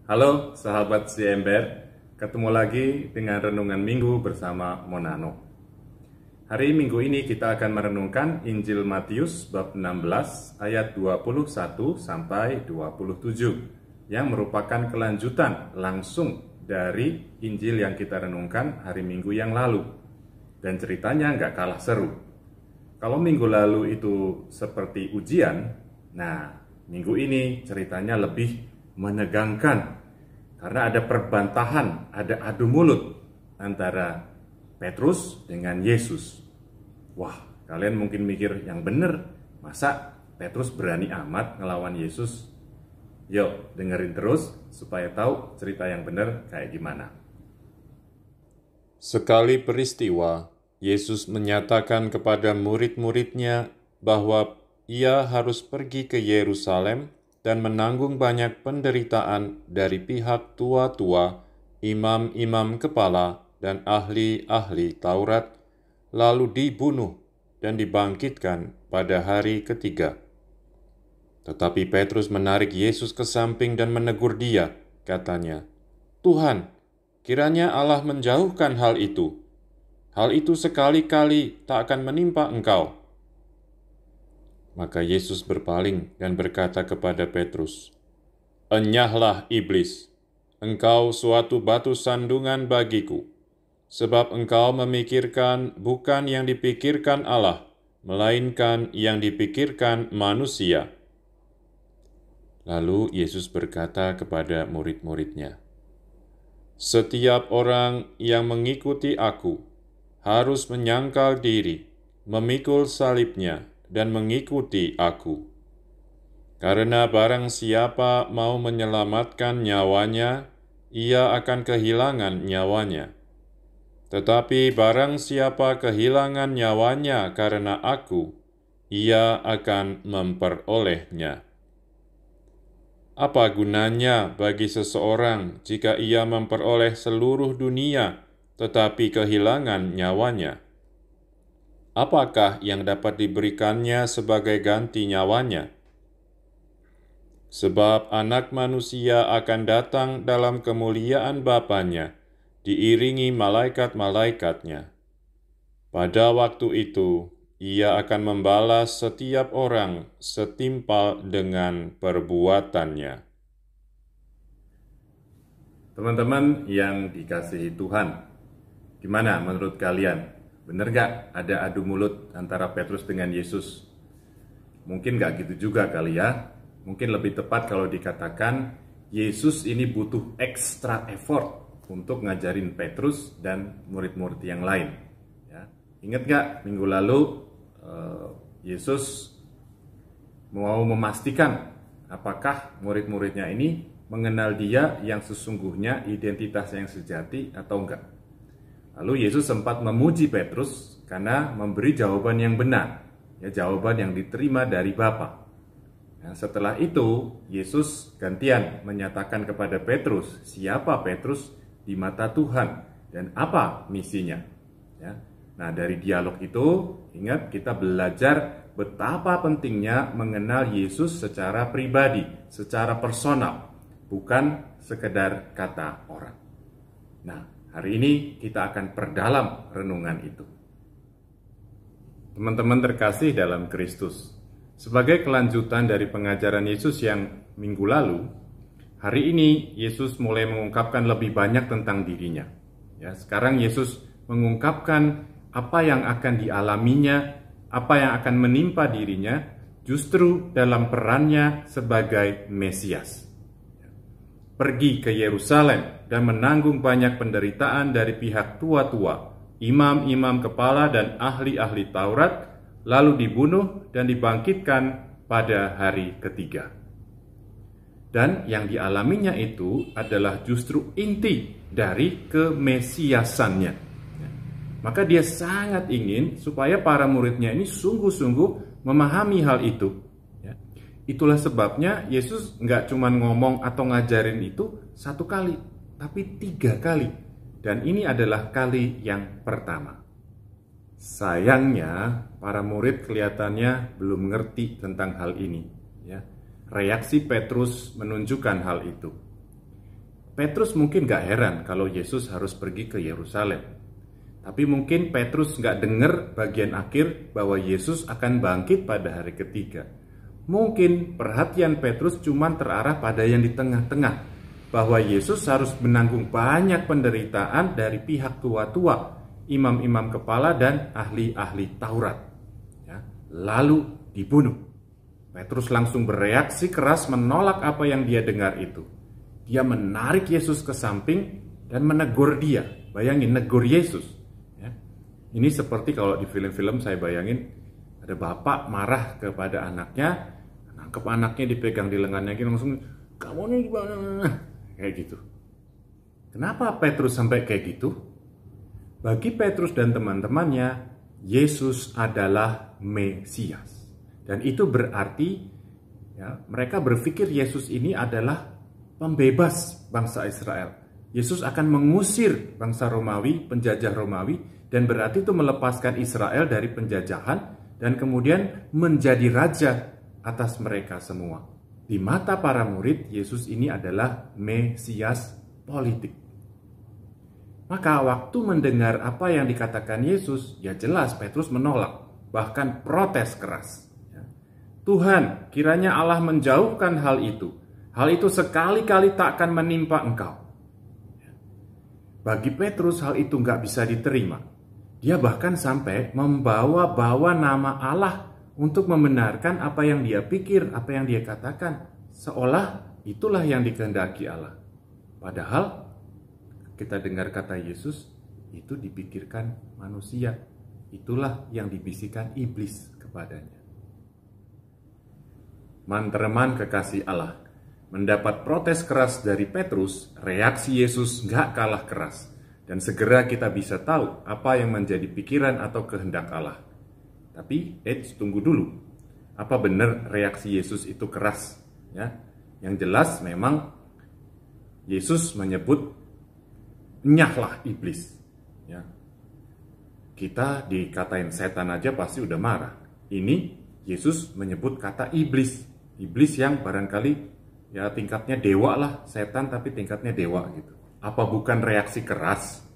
Halo sahabat CMBR, ketemu lagi dengan Renungan Minggu bersama Monano. Hari Minggu ini kita akan merenungkan Injil Matius bab 16 ayat 21 sampai 27 yang merupakan kelanjutan langsung dari Injil yang kita renungkan hari Minggu yang lalu. Dan ceritanya nggak kalah seru. Kalau minggu lalu itu seperti ujian, nah minggu ini ceritanya lebih menegangkan karena ada perbantahan, ada adu mulut antara Petrus dengan Yesus. Wah, kalian mungkin mikir yang bener, masa Petrus berani amat ngelawan Yesus? Yuk, dengerin terus supaya tahu cerita yang bener kayak gimana. Sekali peristiwa, Yesus menyatakan kepada murid-muridnya bahwa ia harus pergi ke Yerusalem dan menanggung banyak penderitaan dari pihak tua-tua, imam-imam kepala, dan ahli-ahli Taurat, lalu dibunuh dan dibangkitkan pada hari ketiga. Tetapi Petrus menarik Yesus ke samping dan menegur dia, katanya, "Tuhan, kiranya Allah menjauhkan hal itu. Hal itu sekali-kali tak akan menimpa engkau." Maka Yesus berpaling dan berkata kepada Petrus, "Enyahlah iblis, engkau suatu batu sandungan bagiku, sebab engkau memikirkan bukan yang dipikirkan Allah, melainkan yang dipikirkan manusia." Lalu Yesus berkata kepada murid-muridnya, "Setiap orang yang mengikuti aku harus menyangkal diri, memikul salibnya, dan mengikuti aku. Karena barang siapa mau menyelamatkan nyawanya, ia akan kehilangan nyawanya. Tetapi barang siapa kehilangan nyawanya karena aku, ia akan memperolehnya. Apa gunanya bagi seseorang jika ia memperoleh seluruh dunia, tetapi kehilangan nyawanya? Apakah yang dapat diberikannya sebagai ganti nyawanya? Sebab Anak Manusia akan datang dalam kemuliaan Bapa-Nya, diiringi malaikat-malaikatnya. Pada waktu itu, Ia akan membalas setiap orang setimpal dengan perbuatannya." Teman-teman yang dikasihi Tuhan, gimana menurut kalian? Bener gak ada adu mulut antara Petrus dengan Yesus? Mungkin gak gitu juga kali ya. Mungkin lebih tepat kalau dikatakan Yesus ini butuh extra effort untuk ngajarin Petrus dan murid-murid yang lain ya. Ingat gak minggu lalu Yesus mau memastikan apakah murid-muridnya ini mengenal dia yang sesungguhnya, identitas yang sejati atau enggak. Lalu Yesus sempat memuji Petrus karena memberi jawaban yang benar, ya, jawaban yang diterima dari Bapa. Nah, setelah itu Yesus gantian menyatakan kepada Petrus siapa Petrus di mata Tuhan dan apa misinya. Ya. Nah, dari dialog itu ingat kita belajar betapa pentingnya mengenal Yesus secara pribadi, secara personal, bukan sekedar kata orang. Nah, hari ini kita akan perdalam renungan itu. Teman-teman terkasih dalam Kristus, sebagai kelanjutan dari pengajaran Yesus yang minggu lalu, hari ini Yesus mulai mengungkapkan lebih banyak tentang dirinya. Ya, sekarang Yesus mengungkapkan apa yang akan dialaminya, apa yang akan menimpa dirinya, justru dalam perannya sebagai Mesias. Pergi ke Yerusalem dan menanggung banyak penderitaan dari pihak tua-tua, imam-imam kepala dan ahli-ahli Taurat, lalu dibunuh dan dibangkitkan pada hari ketiga. Dan yang dialaminya itu adalah justru inti dari kemesiasannya. Maka dia sangat ingin supaya para muridnya ini sungguh-sungguh memahami hal itu. Itulah sebabnya Yesus nggak cuma ngomong atau ngajarin itu satu kali, tapi 3 kali. Dan ini adalah kali yang pertama. Sayangnya, para murid kelihatannya belum ngerti tentang hal ini. Ya. Reaksi Petrus menunjukkan hal itu. Petrus mungkin gak heran kalau Yesus harus pergi ke Yerusalem. Tapi mungkin Petrus gak dengar bagian akhir bahwa Yesus akan bangkit pada hari ketiga. Mungkin perhatian Petrus cuma terarah pada yang di tengah-tengah, bahwa Yesus harus menanggung banyak penderitaan dari pihak tua-tua, imam-imam kepala dan ahli-ahli Taurat. Ya, lalu dibunuh. Petrus langsung bereaksi keras menolak apa yang dia dengar itu. Dia menarik Yesus ke samping dan menegur dia. Bayangin, negur Yesus. Ya. Ini seperti kalau di film-film saya bayangin, ada bapak marah kepada anaknya, nangkep anaknya dipegang di lengannya, langsung, kamu ini gimana? Kayak gitu. Kenapa Petrus sampai kayak gitu? Bagi Petrus dan teman-temannya, Yesus adalah Mesias. Dan itu berarti ya, mereka berpikir Yesus ini adalah pembebas bangsa Israel. Yesus akan mengusir bangsa Romawi, penjajah Romawi, dan berarti itu melepaskan Israel dari penjajahan dan kemudian menjadi raja atas mereka semua. Di mata para murid, Yesus ini adalah Mesias politik. Maka waktu mendengar apa yang dikatakan Yesus, ya jelas Petrus menolak, bahkan protes keras. Tuhan, kiranya Allah menjauhkan hal itu. Hal itu sekali-kali tak akan menimpa engkau. Bagi Petrus hal itu nggak bisa diterima. Dia bahkan sampai membawa-bawa nama Allah untuk membenarkan apa yang dia pikir, apa yang dia katakan. Seolah itulah yang dikehendaki Allah. Padahal kita dengar kata Yesus, itu dipikirkan manusia. Itulah yang dibisikkan iblis kepadanya. Teman-teman kekasih Allah, mendapat protes keras dari Petrus, reaksi Yesus nggak kalah keras. Dan segera kita bisa tahu apa yang menjadi pikiran atau kehendak Allah. Tapi, tunggu dulu. Apa benar reaksi Yesus itu keras? Ya, yang jelas memang Yesus menyebut, nyahlah iblis. Ya. Kita dikatain setan aja pasti udah marah. Ini Yesus menyebut kata iblis. Iblis yang barangkali ya tingkatnya dewa lah, setan tapi tingkatnya dewa gitu. Apa bukan reaksi keras?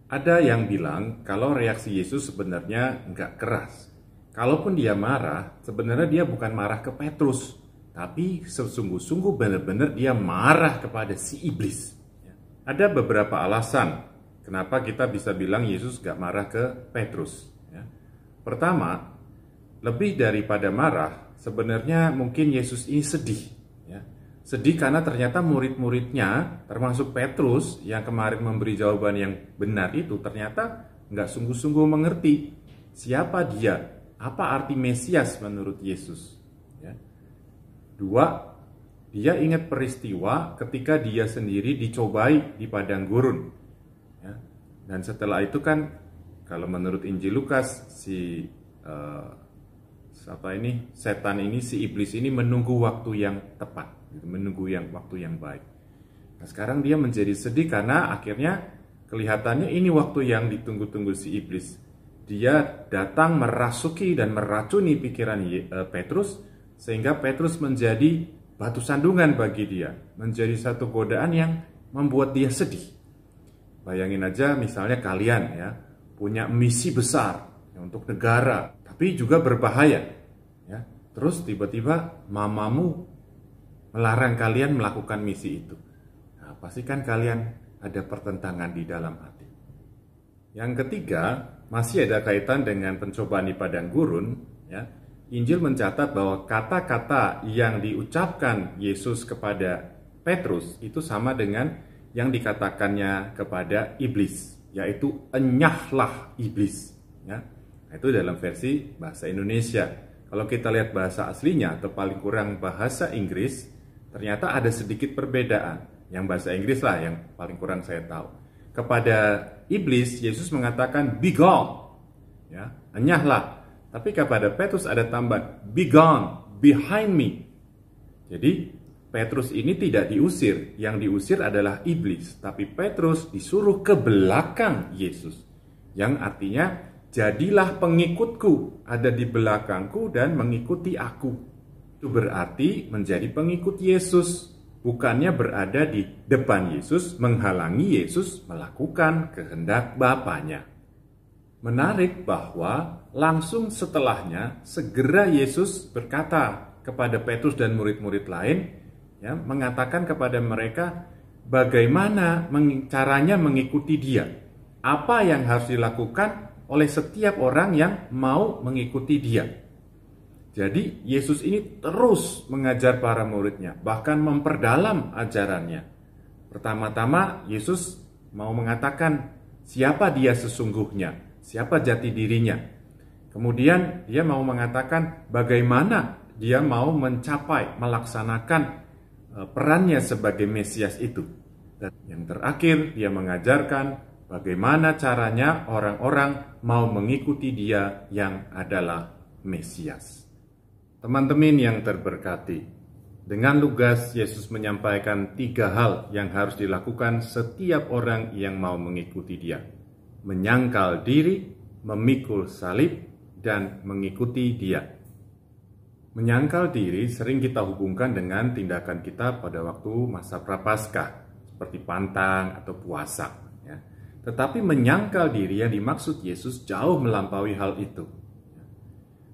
Ada yang bilang kalau reaksi Yesus sebenarnya nggak keras. Kalaupun dia marah, sebenarnya dia bukan marah ke Petrus, tapi sesungguh-sungguh benar-benar dia marah kepada si iblis. Ada beberapa alasan kenapa kita bisa bilang Yesus nggak marah ke Petrus. Pertama, lebih daripada marah, sebenarnya mungkin Yesus ini sedih. Sedih karena ternyata murid-muridnya, termasuk Petrus yang kemarin memberi jawaban yang benar itu, ternyata nggak sungguh-sungguh mengerti siapa dia, apa arti Mesias menurut Yesus. Dua, dia ingat peristiwa ketika dia sendiri dicobai di padang gurun. Dan setelah itu kan, kalau menurut Injil Lukas, setan ini, si iblis ini menunggu waktu yang tepat. Menunggu waktu yang baik. Nah, sekarang dia menjadi sedih karena akhirnya kelihatannya ini waktu yang ditunggu-tunggu si iblis. Dia datang merasuki dan meracuni pikiran Petrus, sehingga Petrus menjadi batu sandungan bagi dia, menjadi satu godaan yang membuat dia sedih. Bayangin aja misalnya kalian ya punya misi besar untuk negara, tapi juga berbahaya. Ya, terus tiba-tiba mamamu melarang kalian melakukan misi itu. Nah, pastikan kalian ada pertentangan di dalam hati. Yang ketiga, masih ada kaitan dengan pencobaan di padang gurun. Ya. Injil mencatat bahwa kata-kata yang diucapkan Yesus kepada Petrus itu sama dengan yang dikatakannya kepada iblis, yaitu enyahlah iblis. Ya. Itu dalam versi bahasa Indonesia. Kalau kita lihat bahasa aslinya atau paling kurang bahasa Inggris, ternyata ada sedikit perbedaan. Yang bahasa Inggris lah yang paling kurang saya tahu. Kepada iblis, Yesus mengatakan be gone. Ya, enyahlah. Tapi kepada Petrus ada tambahan be gone, behind me. Jadi Petrus ini tidak diusir. Yang diusir adalah iblis. Tapi Petrus disuruh ke belakang Yesus. Yang artinya jadilah pengikutku, ada di belakangku dan mengikuti aku. Itu berarti menjadi pengikut Yesus. bukannya berada di depan Yesus, menghalangi Yesus melakukan kehendak Bapanya. Menarik bahwa langsung setelahnya segera Yesus berkata kepada Petrus dan murid-murid lain, ya, mengatakan kepada mereka bagaimana caranya mengikuti Dia. Apa yang harus dilakukan oleh setiap orang yang mau mengikuti Dia. Jadi Yesus ini terus mengajar para muridnya, bahkan memperdalam ajarannya. Pertama-tama Yesus mau mengatakan siapa Dia sesungguhnya, siapa jati dirinya. Kemudian Dia mau mengatakan bagaimana Dia mau mencapai, melaksanakan perannya sebagai Mesias itu. Dan yang terakhir Dia mengajarkan bagaimana caranya orang-orang mau mengikuti Dia yang adalah Mesias. Teman-teman yang terberkati, dengan lugas Yesus menyampaikan 3 hal yang harus dilakukan setiap orang yang mau mengikuti Dia. Menyangkal diri, memikul salib, dan mengikuti Dia. Menyangkal diri sering kita hubungkan dengan tindakan kita pada waktu masa Prapaskah, seperti pantang atau puasa. Ya. Tetapi menyangkal diri yang dimaksud Yesus jauh melampaui hal itu.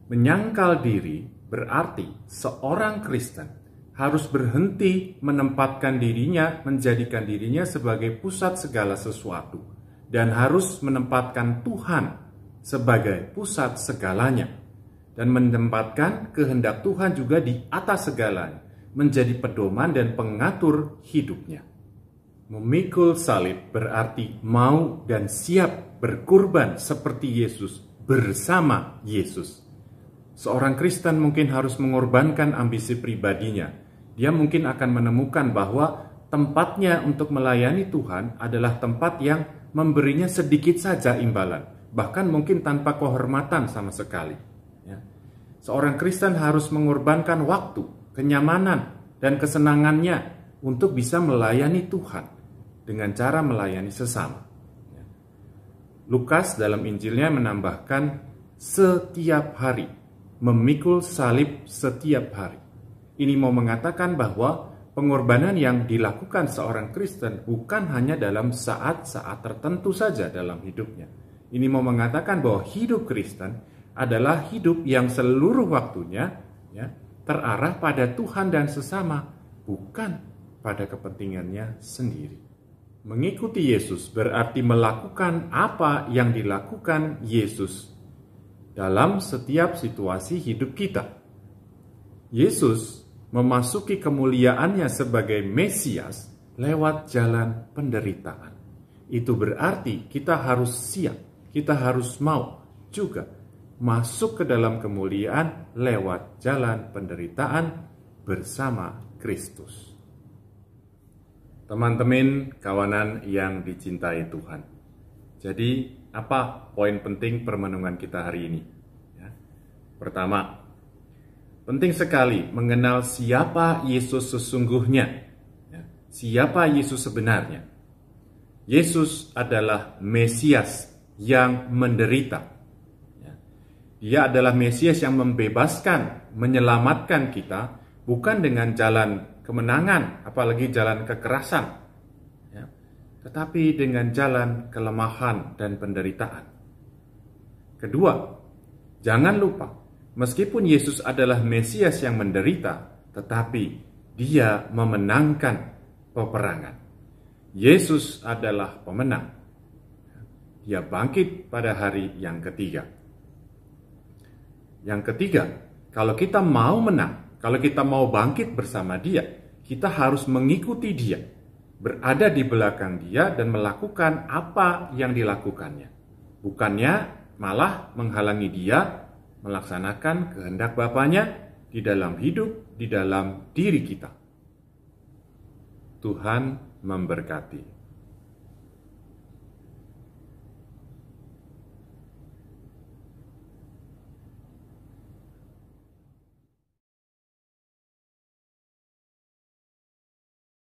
Menyangkal diri berarti seorang Kristen harus berhenti menempatkan dirinya, menjadikan dirinya sebagai pusat segala sesuatu, dan harus menempatkan Tuhan sebagai pusat segalanya, dan menempatkan kehendak Tuhan juga di atas segalanya, menjadi pedoman dan pengatur hidupnya. Memikul salib berarti mau dan siap berkurban seperti Yesus, bersama Yesus. Seorang Kristen mungkin harus mengorbankan ambisi pribadinya. Dia mungkin akan menemukan bahwa tempatnya untuk melayani Tuhan adalah tempat yang memberinya sedikit saja imbalan, bahkan mungkin tanpa kehormatan sama sekali. Ya. Seorang Kristen harus mengorbankan waktu, kenyamanan, dan kesenangannya untuk bisa melayani Tuhan dengan cara melayani sesama. Ya. Lukas dalam Injilnya menambahkan setiap hari, memikul salib setiap hari. Ini mau mengatakan bahwa pengorbanan yang dilakukan seorang Kristen bukan hanya dalam saat-saat tertentu saja dalam hidupnya. Ini mau mengatakan bahwa hidup Kristen adalah hidup yang seluruh waktunya ya, terarah pada Tuhan dan sesama, bukan pada kepentingannya sendiri. Mengikuti Yesus berarti melakukan apa yang dilakukan Yesus dalam setiap situasi hidup kita. Yesus memasuki kemuliaannya sebagai Mesias lewat jalan penderitaan. Itu berarti kita harus siap, kita harus mau juga masuk ke dalam kemuliaan lewat jalan penderitaan bersama Kristus. Teman-teman, kawanan yang dicintai Tuhan. Jadi, apa poin penting permenungan kita hari ini? Ya. Pertama, penting sekali mengenal siapa Yesus sesungguhnya. Ya. Siapa Yesus sebenarnya? Yesus adalah Mesias yang menderita. Ya. Dia adalah Mesias yang membebaskan, menyelamatkan kita, bukan dengan jalan kemenangan, apalagi jalan kekerasan, tetapi dengan jalan kelemahan dan penderitaan. Kedua, jangan lupa, meskipun Yesus adalah Mesias yang menderita, tetapi Dia memenangkan peperangan. Yesus adalah pemenang. Dia bangkit pada hari yang ketiga. Yang ketiga, kalau kita mau menang, kalau kita mau bangkit bersama Dia, kita harus mengikuti Dia, berada di belakang Dia dan melakukan apa yang dilakukannya. Bukannya malah menghalangi Dia melaksanakan kehendak Bapanya di dalam hidup, di dalam diri kita. Tuhan memberkati.